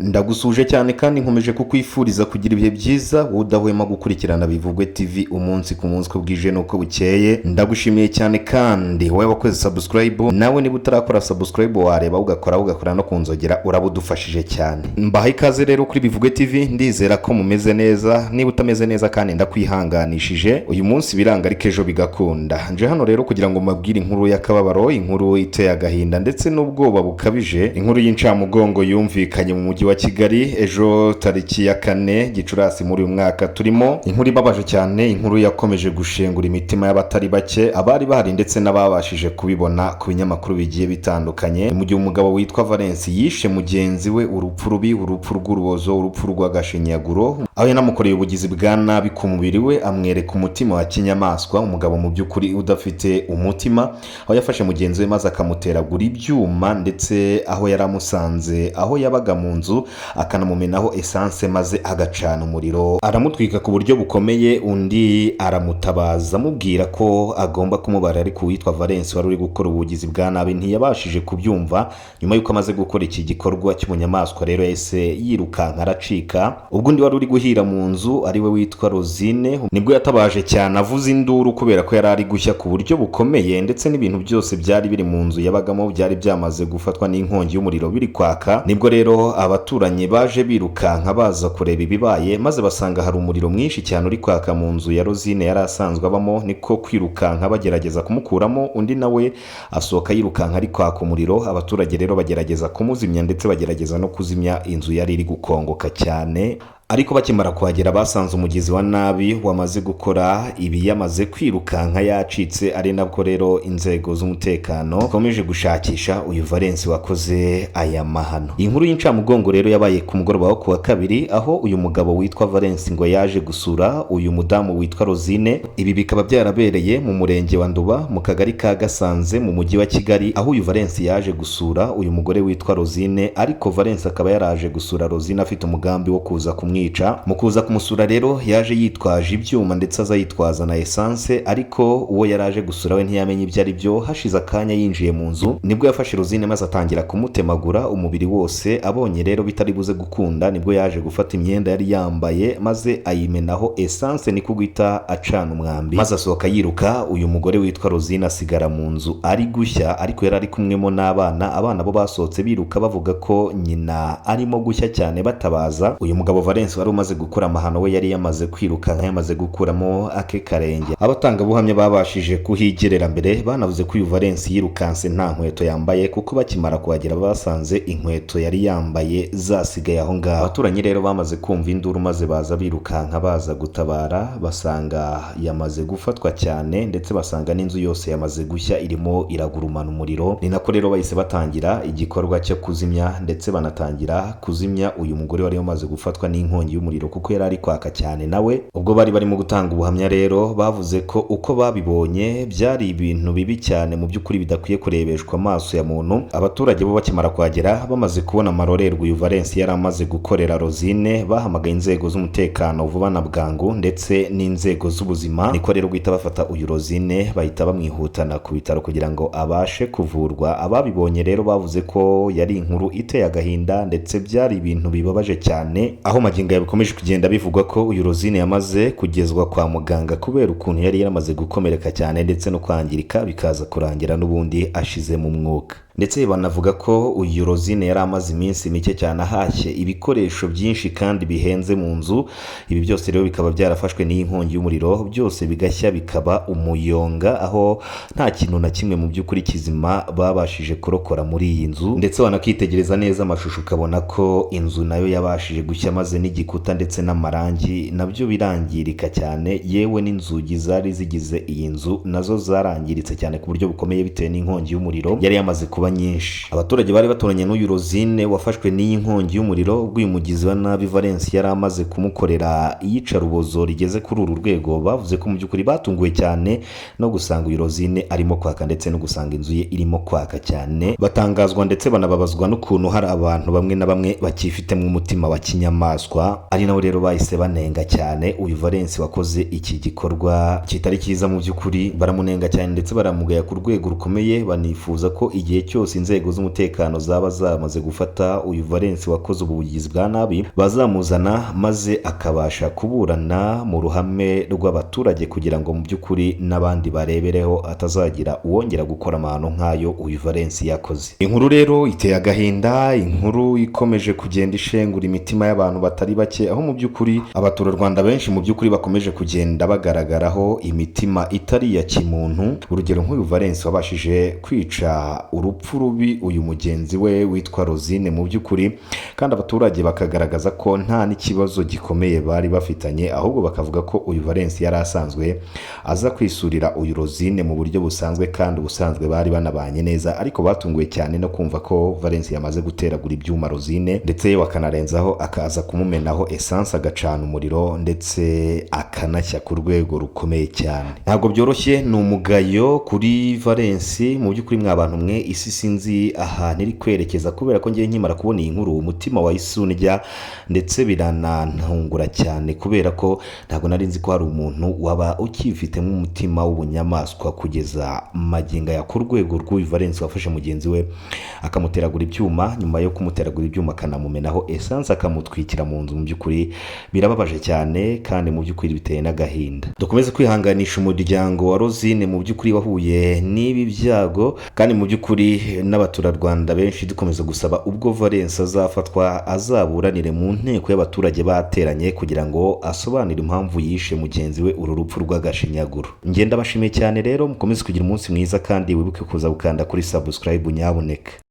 Ndagusuje cyane kandi nkomeje kukwifuriza kugira ibihe byiza wowe udahwema gukurikirana Bivugwe TV umunsi ku munsi ko bwije nuko bukeye. Ndagushimiye cyane kandi wowe wakoze subscribe, nawe niba utarakora subscribe wareba ugakora no kunzogera urabudufashije cyane. Mbahaye ikaze rero kuri Bivugwe TV, ndizera ko mumeze neza. Niba utameze neza kandi ndakwihanganishije, uyu munsi biranga ariko ejo bigakunda. Nje hano rero kugira ngo mabwire inkuru y'akababaro, inkuru iteye agahinda ndetse n'ubwoba bukabije, inkuru y'incamugongo yumvikanye mu mujyi wa Kigali ejo tariki ya 4 Gicurasi muri uyu mwaka turimo. Inkuru ibabaje cyane, inkuru yakomeje gushengura imitima y'abatari bake, abari bahari ndetse n'ababashije kubibona ku binyamakuru bigiye bitandukanye. Mu gihe umugabo witwa Valens yishe mugenzi we urupfu rubi, urupfu rw'urubozo, urupfu rw'agashinyaguro, aho yanamukoreye ubugizi bwa nabi ku mubiri we, amwereka umutima wa kinyamaswa. Umugabo mu by'ukuri udafite umutima, aho yafashe mugenzi we maze akamuteragura ibyuma, ndetse aho yaramusanze aho yabaga mu nzu akanamumenaho essence maze agacana umuriro, aramutwika ku buryo bukomeye. Undi aramutabaza amubwira ko agomba kumubara, ariko uwitwa Valens wari uri gukora ubugizi bwa nabi ntiyabashije kubyumva. Nyuma yuko amaze gukora iki gikorwa cy'umunyamaswa rero yahise yirukanka aracika. Ubwo undi wari uri guhira mu nzu ari we witwa Rosine nibwo yatabaje cyane avuza induru, kubera ko yari ari gushya ku buryo bukomeye, ndetse n'ibintu byose byari biri mu nzu yabagamo byari byamaze gufatwa n'inkongi y'umuriro biri kwaka. Nibwo rero abaturanyi baje birukanka baza kureba ibibaye, maze basanga hari umuriro mwinshi cyane uri kwaka mu nzu ya Rosine yari asanzwe abamo. Niko kwirukanka bagerageza kumukuramo, undi nawe asohoka yirukanka ari kwaka umuriro. Abaturage rero bagerageza kumuzimya ndetse bagerageza no kuzimya inzu yari iri gukongoka cyane, ariko bakimara kuhagera basanze umugizi wa nabi wamaze gukora ibi yamaze kwirukanka yacitse. Ari nabwo rero inzego z'umutekano zikomeje gushakisha uyu Valens wakoze aya mahano. Inkuru y'incamugongo rero yabaye ku mugoroba wo kuwa kabiri, aho uyu mugabo witwa Valens ngo yaje gusura uyu mudamu witwa Rosine. Ibi bikaba byarabereye mu murenge wa Nduba mu kagari ka Gasanze mu mujyi wa Kigali, aho uyu Valens yaje gusura uyu mugore witwa Rosine, ariko Valens akaba yaraje gusura Rosine afite umugambi wo kuza kumwica. Mu kuza kumusura rero yaje yitwaje ibyuma ndetse aza yitwaza na essence, ariko uwo yaraje gusura we ntiyamenye ibyo ari byo. Hashize akanya yinjiye mu nzu nibwo yafashe Rosine maze atangira kumutemagura umubiri wose. Abonye rero bitari buze gukunda, nibwo yaje gufata imyenda yari yambaye maze ayimenaho essence, niko guhita acana umwambi maze asohoka yiruka. Uyu mugore witwa Rosine asigara mu nzu ari gushya, ariko yari ari kumwemo n'abana. Abana bo basohotse biruka bavuga ko nyina arimo gushya cyane batabaza. Uyu mugabo Valens wari umaze gukora amahano we yari yamaze kwirukanka, yamaze gukuramo ake karenge. Abatangabuhamya babashije kuhigerera mbere banavuze ko uyu Valens yirukanse nta nkweto yambaye, kuko bakimara kuhagera basanze inkweto yari yambaye zasigaye aho ngaho. Abaturanyi rero bamaze kumva induru maze baza birukanka baza gutabara, basanga yamaze gufatwa cyane, ndetse basanga n'inzu yose yamaze gushya irimo iragurumana umuriro. Ni nako rero bahise batangira igikorwa cyo kuzimya, ndetse banatangira kuzimya uyu mugore wari wamaze gufatwa n'inkongi y'umuriro kuko yari ari kwaka cyane nawe. Ubwo bari barimo gutanga ubuhamya rero bavuze ko uko babibonye byari ibintu bibi cyane mu by'ukuri bidakwiye kurebeshwa amaso ya muntu. Abaturage bo bakimara kuhagera bamaze kubona amarorerwa uyu Valens yari amaze gukorera Rosine, bahamagaye inzego z'umutekano vuba na bwangu ndetse n'inzego z'ubuzima. Niko rero guhita bafata uyu Rosine bahita bamwihutana ku bitaro kugira ngo abashe kuvurwa. Ababibonye rero bavuze ko yari inkuru iteye agahinda ndetse byari ibintu bibabaje cyane, aho magingo bikomeje kugenda bivugwa ko uyu Rosine yamaze kugezwa kwa muganga kubera ukuntu yari yaramaze gukomereka cyane ndetse no kwangirika, bikaza kurangira n'ubundi ashize mu mwuka. Ndetse banavuga ko uyu Rosine yari amaze iminsi mike cyane ahashye ibikoresho byinshi kandi bihenze mu nzu. Ibi byose rero bikaba byarafashwe n'inkongi y'umuriro, byose bigashya bikaba umuyonga, aho nta kintu na kimwe mu by'ukuri kizima babashije kurokora muri iyi nzu. Ndetse wanakitegereza neza amashusho ukabona ko inzu nayo yabashije gushya, maze n'igikuta ndetse n'amarangi nabyo birangirika cyane, yewe n'inzugi zari zigize iyi nzu nazo zarangiritse cyane ku buryo bukomeye bitewe n'inkongi y'umuriro yari yamaze kuba nyinshi. Abaturage bari baturanye n'uyu Rosine wafashwe n'iyi nkongi y'umuriro, ubwo uyu mugizi wa nabi Valens yari amaze kumukorera iyicarubozo rigeze kuri uru rwego. Bavuze ko mu by'ukuri batunguwe cyane no gusanga uyu Rosine arimo kwaka, ndetse no gusanga inzu ye irimo kwaka cyane. Batangazwa ndetse banababazwa n'ukuntu hari abantu bamwe na bamwe bakifitemo umutima wa kinyamaswa, ari nabo rero bahise banenga cyane uyu Valens wakoze iki gikorwa kitari cyiza. Mu by'ukuri baramunenga cyane ndetse baramugaya ku rwego rukomeye, banifuza ko igihe cyose cyose inzego z'umutekano zaba zamaze gufata uyu Valens wakoze ubugizi bwa nabi bazamuzana maze akabasha kuburana mu ruhame rw'abaturage kugira ngo mu by'ukuri n'abandi barebereho atazagira uwongera gukora amahano nk'ayo uyu Valens yakoze. Inkuru rero iteye agahinda, inkuru ikomeje kugenda ishengura imitima y'abantu batari bake, aho mu by'ukuri abaturarwanda benshi mu by'ukuri bakomeje kugenda bagaragaraho imitima itari iya kimuntu. Urugero nk'uyu Valens wabashije kwica urupfu rubi uyu mugenzi we witwa Rosine mu by'ukuri, kandi abaturage bakagaragaza ko nta n'ikibazo gikomeye bari bafitanye, ahubwo bakavuga ko uyu Valens yari asanzwe aza kwisurira uyu Rosine mu buryo busanzwe, kandi ubusanzwe bari banabanye neza, ariko batunguwe cyane no kumva ko Valens yamaze guteragura ibyuma Rosine, ndetse wakanarenzaho akaza kumumenaho essence agacana umuriro ndetse akanashya ku rwego rukomeye cyane. Ntabwo byoroshye, ni umugayo kuri Valens mu by'ukuri. Mwabantu mwe, isi sinzi ahantu iri kwerekeza, kubera ko ngiye nkimara kubona iyi nkuru umutima wayisundya ndetse biranantungura cyane, kubera ko ntabwo nari nzi ko hari umuntu waba ukifitemo umutima w'ubunyamaswa kugeza magingo ya ku rwego rw'uyu Valens wafashe mugenzi we akamuteragura ibyuma, nyuma yo kumuteragura ibyuma akanamumenaho essence akamutwikira mu nzu. Mu by'ukuri birababaje cyane, kandi mu by'ukuri biteye n'agahinda. Dukomeze kwihanganisha umuryango wa Rosine mu by'ukuri wahuye n'ibi byago, kandi mu by'ukuri n'abaturarwanda benshi dukomeza gusaba ubwo Valens azafatwa azaburanire mu nteko y'abaturage bateranye kugira ngo asobanure impamvu yishe mugenzi we uru rupfu rw'agashinyaguro. Ngenda bashimiye cyane rero, mukomeze kugira umunsi mwiza, kandi wibuke kuza gukanda kuri subscribe nyabuneka.